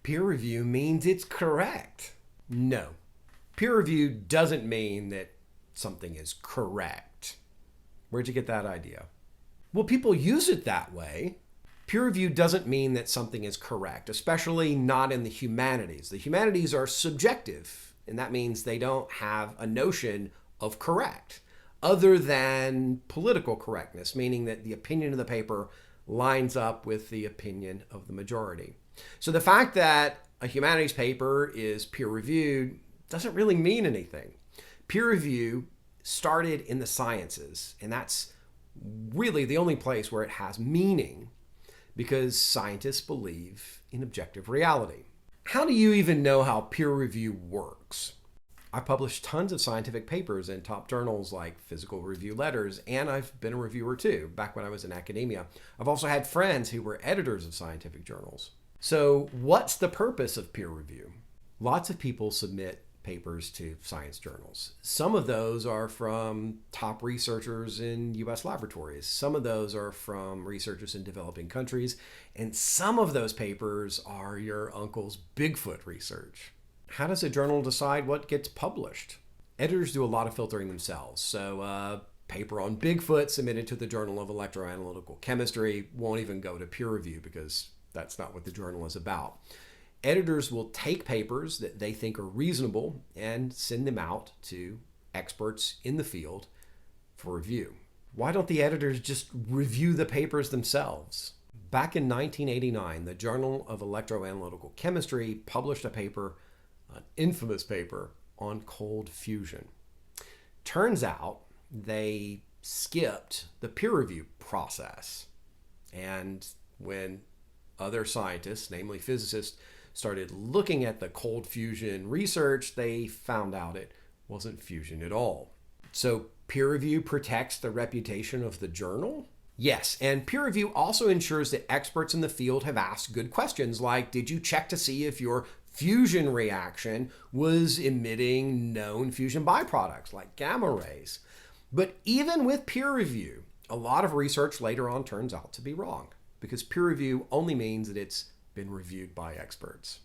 peer review means it's correct. No, peer review doesn't mean that something is correct. Where'd you get that idea? Well, people use it that way. Peer review doesn't mean that something is correct, especially not in the humanities. The humanities are subjective, and that means they don't have a notion of correct other than political correctness, meaning that the opinion of the paper lines up with the opinion of the majority. So the fact that a humanities paper is peer-reviewed doesn't really mean anything. Peer review started in the sciences, and that's really the only place where it has meaning because scientists believe in objective reality. How do you even know how peer review works? I've published tons of scientific papers in top journals like Physical Review Letters, and I've been a reviewer too, back when I was in academia. I've also had friends who were editors of scientific journals. So what's the purpose of peer review? Lots of people submit papers to science journals. Some of those are from top researchers in US laboratories. Some of those are from researchers in developing countries. And some of those papers are your uncle's Bigfoot research. How does a journal decide what gets published? Editors do a lot of filtering themselves. So a paper on Bigfoot submitted to the Journal of Electroanalytical Chemistry won't even go to peer review because that's not what the journal is about. Editors will take papers that they think are reasonable and send them out to experts in the field for review. Why don't the editors just review the papers themselves? Back in 1989, the Journal of Electroanalytical Chemistry published a paper, an infamous paper, on cold fusion. Turns out they skipped the peer review process. And when other scientists, namely physicists, started looking at the cold fusion research, they found out it wasn't fusion at all. So peer review protects the reputation of the journal? Yes, and peer review also ensures that experts in the field have asked good questions like, did you check to see if your fusion reaction was emitting known fusion byproducts like gamma rays? But even with peer review, a lot of research later on turns out to be wrong because peer review only means that it's been reviewed by experts.